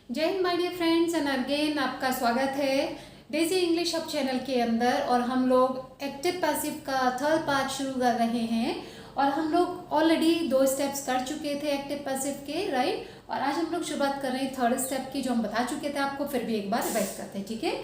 जय हिंद my dear friends and again आपका स्वागत है डेजी इंग्लिश हब चैनल के अंदर। और हम लोग एक्टिव पैसिव का थर्ड पार्ट शुरू कर रहे हैं और हम लोग ऑलरेडी 2 स्टेप्स कर चुके थे एक्टिव पैसिव के, राइट। और आज हम लोग शुरुआत कर रहे हैं थर्ड स्टेप की, जो हम बता चुके थे आपको, फिर भी एक बार रिवाइज करते हैं, ठीक है।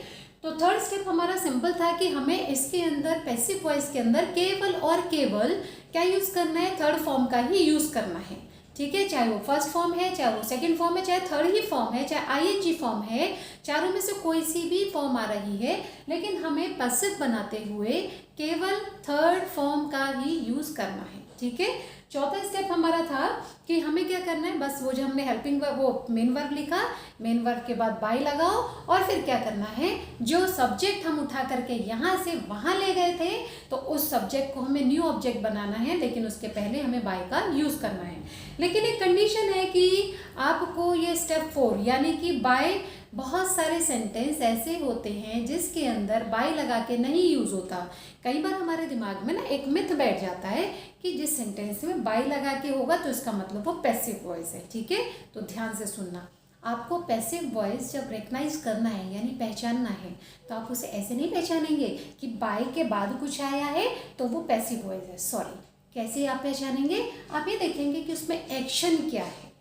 तो थर्ड स्टेप हमारा सिंपल था कि हमें इसके अंदर पैसिव वॉइस के अंदर केवल और केवल क्या यूज़ करना है, थर्ड फॉर्म का ही यूज़ करना है, ठीक है। चाहे वो फर्स्ट फॉर्म है, चाहे वो सेकंड फॉर्म है, चाहे थर्ड ही फॉर्म है, चाहे आईएनजी फॉर्म है, चारों में से कोई सी भी फॉर्म आ रही है, लेकिन हमें पैसिव बनाते हुए केवल थर्ड फॉर्म का ही यूज़ करना है, ठीक है। चौथा स्टेप हमारा था कि हमें क्या करना है, बस वो जो हमने हेल्पिंग वर्ब, वो मेन वर्ब लिखा, मेन वर्ब के बाद बाय लगाओ और फिर क्या करना है, जो सब्जेक्ट हम उठा करके यहाँ से वहाँ ले गए थे तो उस सब्जेक्ट को हमें न्यू ऑब्जेक्ट बनाना है, लेकिन उसके पहले हमें बाय का यूज़ करना है। लेकिन एक कंडीशन है कि आपको ये स्टेप 4 यानी कि बाय, बहुत सारे सेंटेंस ऐसे होते हैं जिसके अंदर बाय लगा के नहीं यूज़ होता। कई बार हमारे दिमाग में ना एक मिथ बैठ जाता है कि जिस सेंटेंस में बाय लगा के होगा तो इसका मतलब वो पैसिव वॉइस है, ठीक है। तो ध्यान से सुनना, आपको पैसिव वॉइस जब रिकग्नाइज करना है यानी पहचानना है तो आप उसे ऐसे नहीं पहचानेंगे कि बाय के बाद कुछ आया है तो वो पैसिव वॉइस है, सॉरी। कैसे आप पहचानेंगे, आप ये देखेंगे कि उसमें एक्शन क्या है,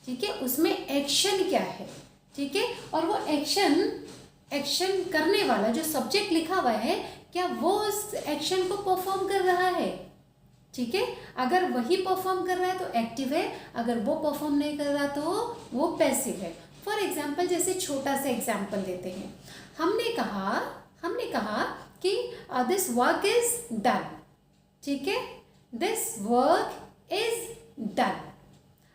ठीक है, उसमें एक्शन क्या है, ठीक है। और वो एक्शन करने वाला जो सब्जेक्ट लिखा हुआ है, क्या वो उस एक्शन को परफॉर्म कर रहा है, ठीक है। अगर वही परफॉर्म कर रहा है तो एक्टिव है, अगर वो परफॉर्म नहीं कर रहा तो वो पैसिव है। फॉर एग्जाम्पल, जैसे छोटा सा एग्जाम्पल लेते हैं, हमने कहा कि दिस वर्क इज डन, ठीक है, दिस वर्क इज डन।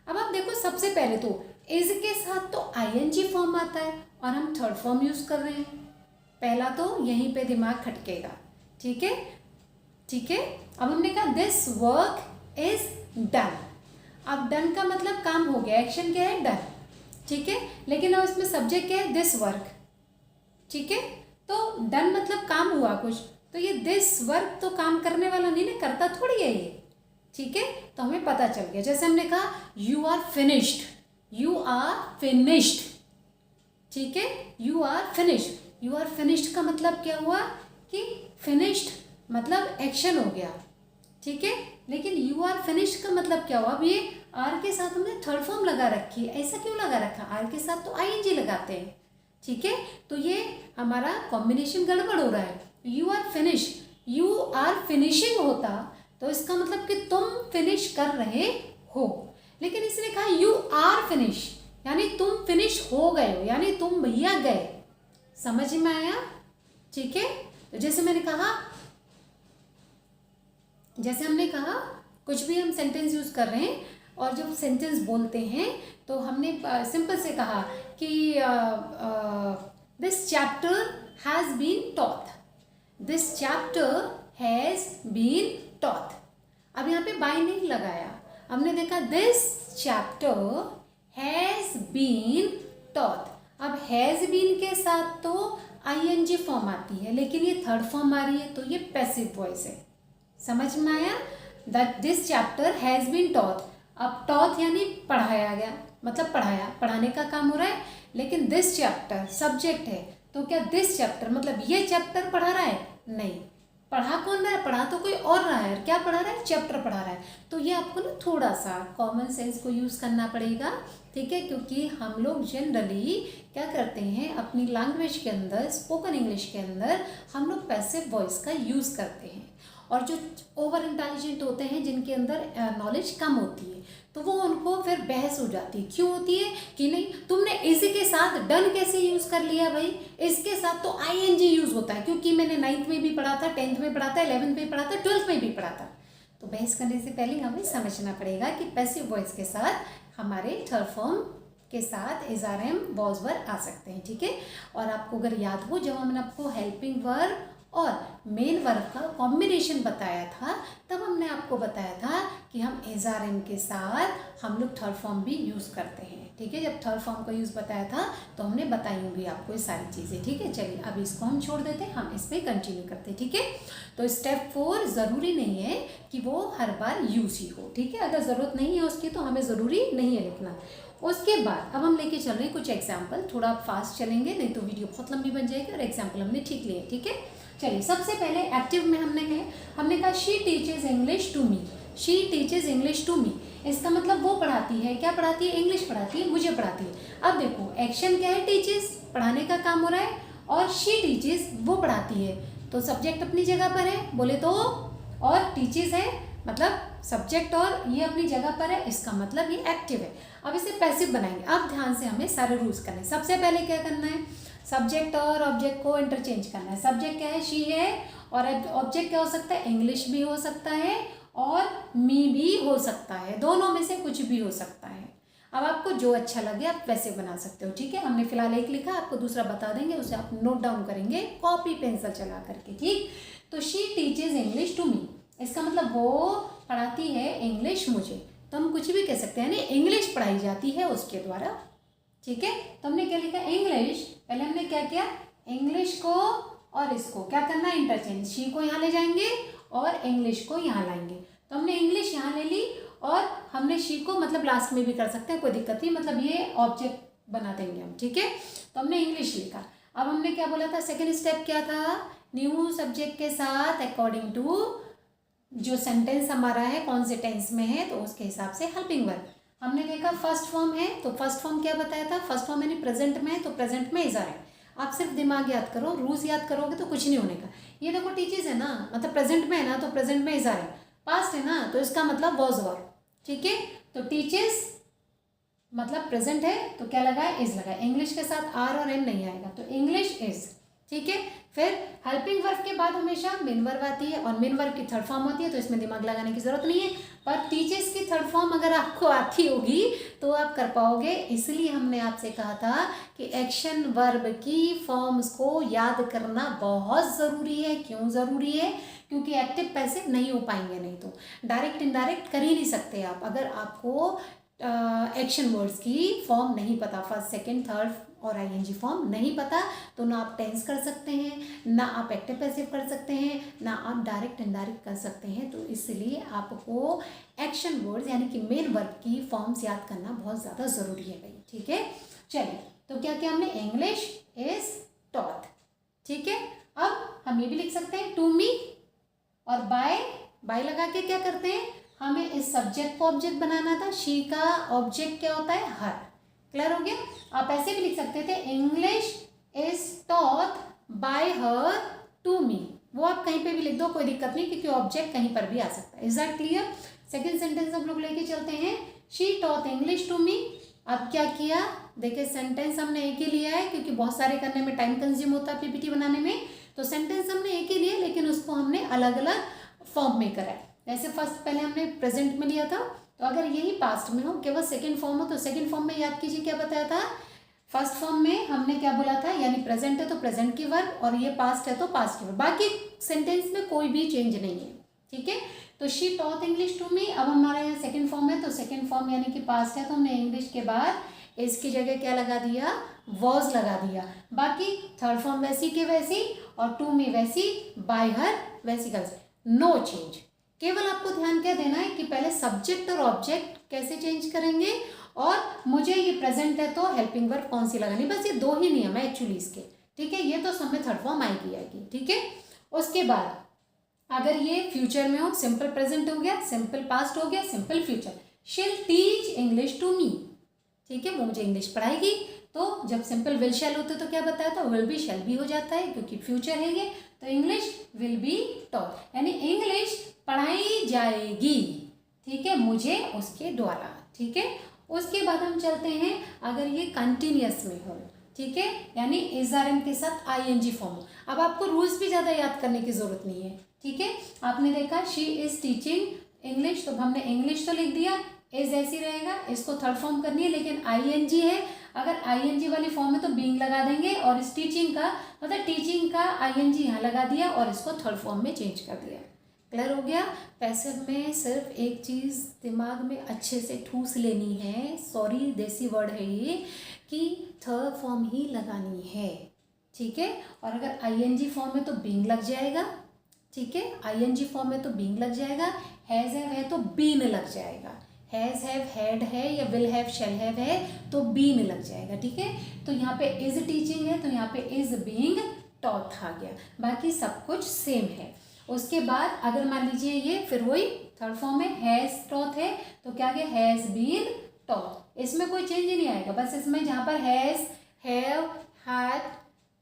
अब आप देखो, सबसे पहले तो इज के साथ तो आईएनजी फॉर्म आता है और हम थर्ड फॉर्म यूज कर रहे हैं। पहला तो यहीं पे दिमाग खटकेगा, ठीक है, ठीक है। अब हमने कहा दिस वर्क इज डन। अब डन का मतलब काम हो गया, एक्शन क्या है, डन, ठीक है। लेकिन अब इसमें सब्जेक्ट क्या है, दिस वर्क, ठीक है। तो डन मतलब काम हुआ कुछ, तो ये दिस वर्क तो काम करने वाला नहीं ना, करता थोड़ी है ये, ठीक है। तो हमें पता चल गया, जैसे हमने कहा you are finished, you are finished, ठीक है, you are finished. You are finished का मतलब क्या हुआ कि फिनिश्ड मतलब एक्शन हो गया, ठीक है। लेकिन यू आर फिनिश्ड का मतलब क्या हुआ, अब ये आर के साथ हमने थर्ड फॉर्म लगा रखी है, ऐसा क्यों लगा रखा, आर के साथ तो आईएनजी लगाते हैं, ठीक है। तो ये हमारा कॉम्बिनेशन गड़बड़ हो रहा है। You are finish, you are finishing होता तो इसका मतलब कि तुम फिनिश कर रहे हो, लेकिन इसने कहा यू आर फिनिश यानी तुम फिनिश हो गए हो, यानी तुम भैया गए। समझ में आया, ठीक है। तो जैसे हमने कहा कुछ भी हम सेंटेंस यूज कर रहे हैं और जब सेंटेंस बोलते हैं तो हमने सिंपल से कहा कि this chapter has been taught, this chapter has been taught. अब यहाँ पे बाय नहीं लगाया, हमने देखा this chapter has been taught. अब हैज बीन के साथ तो आईएनजी फॉर्म आती है, लेकिन ये थर्ड फॉर्म आ रही है तो ये पैसिव वॉइस है। समझ में आया, that this chapter has been taught. अब टॉट यानी पढ़ाया गया, मतलब पढ़ाने का काम हो रहा है, लेकिन दिस चैप्टर सब्जेक्ट है तो क्या दिस चैप्टर मतलब ये चैप्टर पढ़ा रहा है, नहीं, पढ़ा कौन रहा है, पढ़ा तो कोई और रहा है, क्या पढ़ा रहा है, चैप्टर पढ़ा रहा है। तो ये आपको ना थोड़ा सा कॉमन सेंस को यूज़ करना पड़ेगा, ठीक है, क्योंकि हम लोग जनरली क्या करते हैं अपनी लैंग्वेज के अंदर, स्पोकन इंग्लिश के अंदर हम लोग पैसिव वॉइस का यूज़ करते हैं। और जो ओवर इंटेलिजेंट होते हैं, जिनके अंदर नॉलेज कम होती है, तो वो उनको फिर बहस हो जाती है, क्यों होती है कि नहीं तुमने इसी के साथ डन कैसे यूज़ कर लिया भाई, इसके साथ तो आईएनजी यूज़ होता है, क्योंकि मैंने 9th में भी पढ़ा था, 10th में पढ़ा था, 11th में पढ़ा था, 12th में भी पढ़ा था। तो बहस करने से पहले हमें समझना पड़ेगा कि पैसिव वॉइस के साथ हमारे थर्ड फॉर्म के साथ is are am was were आ सकते हैं, ठीक है। और आपको अगर याद हो, जब हमने आपको हेल्पिंग वर्ब और मेन वर्ब का कॉम्बिनेशन बताया था, तब हमने आपको बताया था कि हम एज आर एम के साथ हम लोग थर्ड फॉर्म भी यूज़ करते हैं, ठीक है, जब थर्ड फॉर्म का यूज़ बताया था तो हमने बताई होंगी आपको ये सारी चीज़ें। ठीक है, चलिए अब इसको हम छोड़ देते हैं, हम इस पर कंटिन्यू करते हैं। ठीक है, तो स्टेप 4 ज़रूरी नहीं है कि वो हर बार यूज़ ही हो। ठीक है, अगर ज़रूरत नहीं है उसकी तो हमें ज़रूरी नहीं है लिखना। उसके बाद अब हम लेके चल रहे हैं कुछ एग्जाम्पल, थोड़ा फास्ट चलेंगे नहीं तो वीडियो बहुत लंबी बन जाएगी, और एग्जाम्पल हमने ठीक लिए। ठीक है, चलिए सबसे पहले एक्टिव में हमने कहा she teaches English to me. She teaches English to me, इसका मतलब वो पढ़ाती है, क्या पढ़ाती है? इंग्लिश पढ़ाती है, मुझे पढ़ाती है। अब देखो एक्शन क्या है? टीचेज, पढ़ाने का काम हो रहा है, और शी टीचेज, वो पढ़ाती है, तो सब्जेक्ट अपनी जगह पर है बोले तो, और टीचेज है मतलब सब्जेक्ट और ये अपनी जगह पर है, इसका मतलब ये एक्टिव है। अब इसे पैसिव बनाएंगे। अब ध्यान से हमें सारे रूल्स करने हैं। सबसे पहले क्या करना है? सब्जेक्ट और ऑब्जेक्ट को इंटरचेंज करना है। सब्जेक्ट क्या है? शी है, और ऑब्जेक्ट क्या हो सकता है? इंग्लिश भी हो सकता है और मी भी हो सकता है, दोनों में से कुछ भी हो सकता है। अब आपको जो अच्छा लगे आप वैसे बना सकते हो। ठीक है, हमने फिलहाल एक लिखा, आपको दूसरा बता देंगे, उसे आप नोट डाउन करेंगे कॉपी पेंसिल चला करके। ठीक, तो she teaches English to me, इसका मतलब वो पढ़ाती है इंग्लिश मुझे, तो हम कुछ भी कह सकते हैं, यानी इंग्लिश पढ़ाई जाती है उसके द्वारा। ठीक है, तो हमने क्या लिखा? इंग्लिश। पहले हमने क्या किया? इंग्लिश को और इसको क्या करना है? इंटरचेंज। शी को यहाँ ले जाएंगे और इंग्लिश को यहाँ लाएंगे, तो हमने इंग्लिश यहाँ ले ली और हमने शी को मतलब लास्ट में भी कर सकते हैं, कोई दिक्कत नहीं, मतलब ये ऑब्जेक्ट बना देंगे हम। ठीक है, तो हमने इंग्लिश लिखा। अब हमने क्या बोला था? सेकेंड स्टेप क्या था? न्यू सब्जेक्ट के साथ अकॉर्डिंग टू जो सेंटेंस हमारा है कौन से टेंस में है, तो उसके हिसाब से हेल्पिंग वर्ब। हमने देखा फर्स्ट फॉर्म है, तो फर्स्ट फॉर्म क्या बताया था? फर्स्ट फॉर्म यानी प्रेजेंट में है, तो प्रेजेंट में इज आर है। आप सिर्फ दिमाग याद करो, रूल्स याद करोगे तो कुछ नहीं होने का। ये देखो टीचर्स है ना, मतलब प्रेजेंट में है ना, तो प्रेजेंट में इज आर है। पास्ट है ना, तो इसका मतलब वॉज वर। ठीक है, तो टीचर्स मतलब प्रेजेंट है तो क्या लगा है? इज लगा है। इंग्लिश के साथ आर और एन नहीं आएगा, तो इंग्लिश इज। ठीक है, फिर हेल्पिंग वर्ब के बाद हमेशा मेन वर्ब आती है, और मेन वर्ब की थर्ड फॉर्म होती है, तो इसमें दिमाग लगाने की जरूरत नहीं है। पर टीचर्स की थर्ड फॉर्म अगर आपको आती होगी तो आप कर पाओगे, इसलिए हमने आपसे कहा था कि एक्शन वर्ब की फॉर्म्स को याद करना बहुत ज़रूरी है। क्यों ज़रूरी है? क्योंकि एक्टिव पैसिव नहीं हो पाएंगे, नहीं तो डायरेक्ट इनडायरेक्ट कर ही नहीं सकते आप, अगर आपको एक्शन वर्ड्स की फॉर्म नहीं पता, फर्स्ट सेकंड थर्ड और आईएनजी फॉर्म नहीं पता, तो ना आप टेंस कर सकते हैं, ना आप एक्टिव पैसिव कर सकते हैं, ना आप डायरेक्ट इनडायरेक्ट कर सकते हैं। तो इसलिए आपको एक्शन वर्ड्स यानी कि मेन वर्ब की फॉर्म्स याद करना बहुत ज़्यादा ज़रूरी है भाई। ठीक है, चलिए तो क्या क्या हमने? English is taught. ठीक है, अब हम ये भी लिख सकते हैं टू मी, और बाय लगा के क्या करते हैं? हमें इस सब्जेक्ट को ऑब्जेक्ट बनाना था। शी का ऑब्जेक्ट क्या होता है? हर। क्लियर हो गया? आप ऐसे भी लिख सकते थे English is taught by her to me, वो आप कहीं पे भी लिख दो, कोई दिक्कत नहीं, क्योंकि ऑब्जेक्ट कहीं पर भी आ सकता है। Is that clear? Second sentence हम लोग लेके चलते हैं, she taught English to me. अब क्या किया? देखिए सेंटेंस हमने एक ही लिया है, क्योंकि बहुत सारे करने में टाइम कंज्यूम होता है पीपीटी बनाने में, तो सेंटेंस हमने एक ही लिया, लेकिन उसको हमने अलग अलग फॉर्म में करा है। जैसे फर्स्ट पहले हमने प्रेजेंट में लिया था, तो अगर यही पास्ट में हो, केवल सेकंड फॉर्म हो, तो सेकंड फॉर्म में याद कीजिए क्या बताया था? फर्स्ट फॉर्म में हमने क्या बोला था? यानी प्रेजेंट है तो प्रेजेंट की वर्ब, और ये पास्ट है तो पास्ट की वर्ब, बाकी सेंटेंस में कोई भी चेंज नहीं है। ठीक है, तो she taught English to me. अब हमारे यहाँ सेकंड फॉर्म है, तो सेकंड फॉर्म यानी कि पास्ट है, तो हमने इंग्लिश के बाद इसकी जगह क्या लगा दिया? वॉज लगा दिया। बाकी थर्ड फॉर्म वैसी के वैसी, और टू मी वैसी, बाय हर वैसी का, नो चेंज। केवल आपको ध्यान क्या देना है कि पहले सब्जेक्ट और ऑब्जेक्ट कैसे चेंज करेंगे, और मुझे ये प्रेजेंट है तो हेल्पिंग वर्ब कौन सी लगानी, बस ये दो ही नियम है एक्चुअली इसके। ठीक है, ये तो सब में थर्ड फॉर्म आएगी। ठीक है, उसके बाद अगर ये फ्यूचर में हो, सिंपल प्रेजेंट हो गया, सिंपल पास्ट हो गया, सिंपल फ्यूचर। शील टीच इंग्लिश टू मी। ठीक है, वो मुझे इंग्लिश पढ़ाएगी, तो जब सिंपल विल शैल होते तो क्या बताया था? विल बी शैल बी हो जाता है, क्योंकि फ्यूचर है ये, तो इंग्लिश विल बी टॉट, यानी इंग्लिश पढ़ाई जाएगी। ठीक है, मुझे उसके द्वारा। ठीक है, उसके बाद हम चलते हैं, अगर ये कंटिन्यूअस में हो, ठीक है, यानी इज आर एम के साथ आईएनजी फॉर्म हो। अब आपको रूल्स भी ज़्यादा याद करने की जरूरत नहीं है। ठीक है, आपने देखा शी इज टीचिंग इंग्लिश, तो हमने इंग्लिश तो लिख दिया, इज ऐसी रहेगा, इसको थर्ड फॉर्म करनी है, लेकिन आईएनजी है, अगर आईएनजी वाली फॉर्म है तो बीइंग लगा देंगे, और इस टीचिंग का मतलब टीचिंग का आईएनजी यहाँ लगा दिया, और इसको थर्ड फॉर्म में चेंज कर दिया। क्लियर हो गया। पैसिव में सिर्फ एक चीज़ दिमाग में अच्छे से ठूस लेनी है, सॉरी देसी वर्ड है ये, कि थर्ड फॉर्म ही लगानी है, ठीक है। और अगर आईएनजी फॉर्म में तो बीइंग लग जाएगा, ठीक है, आईएनजी फॉर्म में तो बीइंग लग जाएगा, हैज़ हैव है तो बीन लग जाएगा, हैज़ हैव हैड है या विल हैव शैल हैव है तो बीन लग जाएगा, ठीक है। तो यहाँ पे इज टीचिंग है तो यहाँ पे इज बीइंग टॉट आ गया, बाकी सब कुछ सेम है। उसके बाद अगर मान लीजिए ये फिर वही थर्ड फॉर्म में हैज़ टॉट है तो क्या गया, हैज़ बीन टॉट, इसमें कोई चेंज नहीं आएगा, बस इसमें जहाँ पर has, have, had,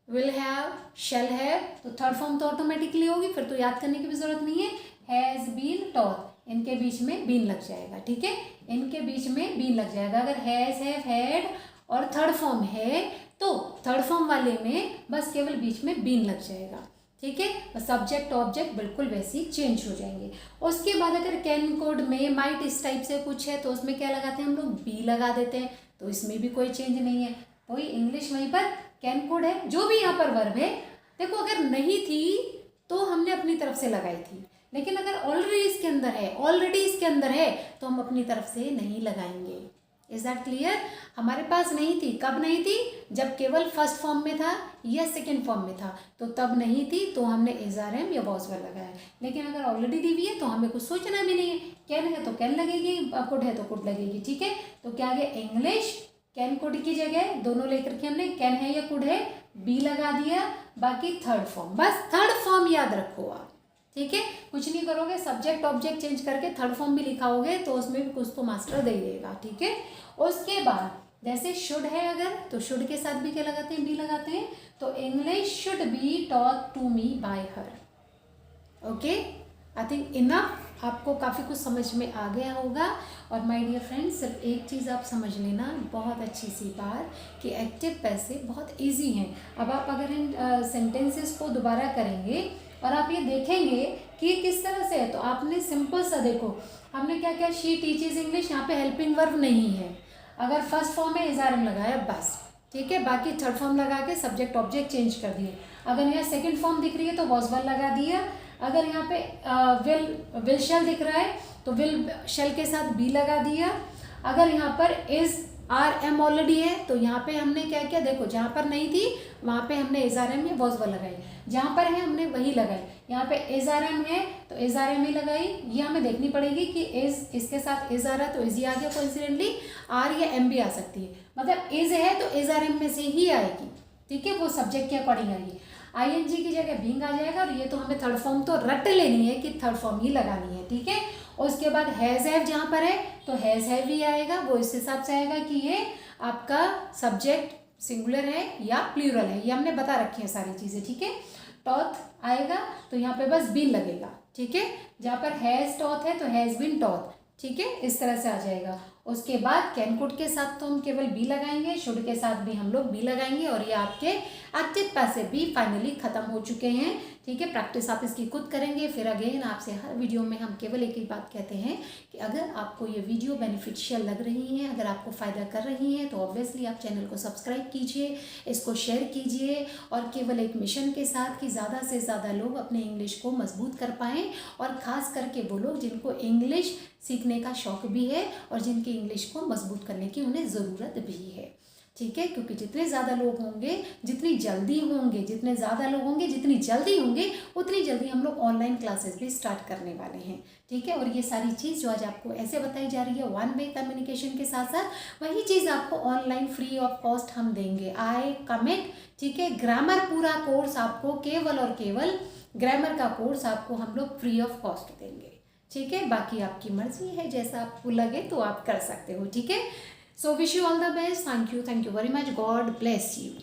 will have, shall have तो थर्ड फॉर्म तो ऑटोमेटिकली होगी, फिर तो याद करने की भी जरूरत नहीं है। हैज़ बीन टॉट, इनके बीच में बीन लग जाएगा, ठीक है, इनके बीच में बीन लग जाएगा। अगर हैज़, हैव, हैड और थर्ड फॉर्म है तो थर्ड फॉर्म वाले में बस केवल बीच में बीन लग जाएगा, ठीक है। सब्जेक्ट ऑब्जेक्ट बिल्कुल वैसे ही चेंज हो जाएंगे। उसके बाद अगर कैन कोड में माइट इस टाइप से कुछ है तो उसमें क्या लगाते हैं हम लोग, बी लगा देते हैं, तो इसमें भी कोई चेंज नहीं है, वही इंग्लिश वहीं पर कैन कोड है। जो भी यहाँ पर वर्ब है देखो, अगर नहीं थी तो हमने अपनी तरफ से लगाई थी, लेकिन अगर ऑलरेडी इसके अंदर है तो हम अपनी तरफ से नहीं लगाएंगे। Is that clear. हमारे पास नहीं थी, कब नहीं थी, जब केवल फर्स्ट फॉर्म में था या सेकेंड फॉर्म में था तो तब नहीं थी, तो हमने इज़ारएम या वॉज वर्ब लगाया। लेकिन अगर ऑलरेडी दी हुई है तो हमें कुछ सोचना भी नहीं है, कैन है तो कैन लगेगी, कुड है तो कुड लगेगी, ठीक है। तो क्या गया, इंग्लिश कैन कुड की जगह दोनों लेकर के हमने कैन है या कुड है बी लगा दिया, बाकी थर्ड फॉर्म, बस थर्ड फॉर्म याद रखो आप, ठीक है। कुछ नहीं करोगे, सब्जेक्ट ऑब्जेक्ट चेंज करके थर्ड फॉर्म भी लिखाओगे तो उसमें भी कुछ तो मास्टर दे देगा, ठीक है। उसके बाद जैसे शुड है अगर, तो शुड के साथ भी क्या लगाते हैं, बी लगाते हैं, तो English should be taught to me by her. Okay, I think enough, आपको काफ़ी कुछ समझ में आ गया होगा। और माय डियर फ्रेंड्स, सिर्फ एक चीज़ आप समझ लेना, बहुत अच्छी सी बात, कि एक्टिव पैसिव बहुत इजी हैं। अब आप अगर इन सेंटेंसेस को दोबारा करेंगे और आप ये देखेंगे कि किस तरह से है, तो आपने सिंपल सा देखो, हमने क्या क्या, शी टीचेज इंग्लिश, यहाँ पे हेल्पिंग वर्ब नहीं है, अगर फर्स्ट फॉर्म में इज़ारएम लगाया बस, ठीक है, बाकी थर्ड फॉर्म लगा के सब्जेक्ट ऑब्जेक्ट चेंज कर दिए। अगर यहाँ सेकंड फॉर्म दिख रही है तो वॉज वर्ब लगा दिया, अगर यहाँ पे विल शैल दिख रहा है तो विल शैल के साथ बी लगा दिया, अगर यहाँ पर इज आर एम ऑलरेडी है तो यहाँ पे हमने क्या किया, देखो जहाँ पर नहीं थी वहाँ पे हमने इज़ारएम या वॉज वर्ब लगाई, जहाँ पर है हमने वही लगाई। यहाँ पे इज़ारएम है तो इज़ारएम ही लगाई, ये हमें देखनी पड़ेगी कि इज, इसके साथ इज आ रहा है तो इज ही आ गया, कोइंसिडेंटली आर या एम भी आ सकती है, मतलब इज है तो इज़ारएम में से ही आएगी, ठीक है, वो सब्जेक्ट के अकॉर्डिंग आएगी। आईएनजी की जगह बीइंग आ जाएगा, और ये तो हमें थर्ड फॉर्म तो रट लेनी है कि थर्ड फॉर्म ही लगानी है, ठीक है। उसके बाद हैज़ हैव जहाँ पर है तो हैज़ हैव ही आएगा, वो इस हिसाब से आएगा कि ये आपका सब्जेक्ट सिंगुलर है या प्लूरल है, ये हमने बता रखी है सारी चीज़ें, ठीक है। टॉथ आएगा तो यहाँ पे बस बीन लगेगा, ठीक है, जहाँ पर हैज़ टॉथ है तो हैज़ बीन टॉथ, ठीक है, इस तरह से आ जाएगा। उसके बाद कैन कुड के साथ तो हम केवल बी लगाएंगे, शुड के साथ भी हम लोग बी लगाएंगे, और ये आपके एक्टिव पैसिव भी फाइनली खत्म हो चुके हैं, ठीक है। प्रैक्टिस आप इसकी खुद करेंगे। फिर अगेन आपसे हर वीडियो में हम केवल एक ही बात कहते हैं कि अगर आपको ये वीडियो बेनिफिशियल लग रही है, अगर आपको फ़ायदा कर रही है, तो ऑब्वियसली आप चैनल को सब्सक्राइब कीजिए, इसको शेयर कीजिए, और केवल एक मिशन के साथ कि ज़्यादा से ज़्यादा लोग अपने इंग्लिश को मजबूत कर पाएँ, और ख़ास करके वो लोग जिनको इंग्लिश सीखने का शौक़ भी है और जिनकी इंग्लिश को मजबूत करने की उन्हें ज़रूरत भी है, ठीक है। क्योंकि जितने ज़्यादा लोग होंगे, जितनी जल्दी होंगे, जितने ज़्यादा लोग होंगे, जितनी जल्दी होंगे, उतनी जल्दी हम लोग ऑनलाइन क्लासेस भी स्टार्ट करने वाले हैं, ठीक है। और ये सारी चीज़ जो आज आपको ऐसे बताई जा रही है वन वे कम्युनिकेशन के साथ साथ, वही चीज़ आपको ऑनलाइन फ्री ऑफ कॉस्ट हम देंगे, आई कमिट, ठीक है। ग्रामर पूरा कोर्स आपको केवल और केवल ग्रामर का कोर्स आपको हम लोग फ्री ऑफ कॉस्ट देंगे, ठीक है। बाकी आपकी मर्जी है, जैसा आपको लगे तो आप कर सकते हो, ठीक है। So wish you all the best. Thank you very much. God bless you.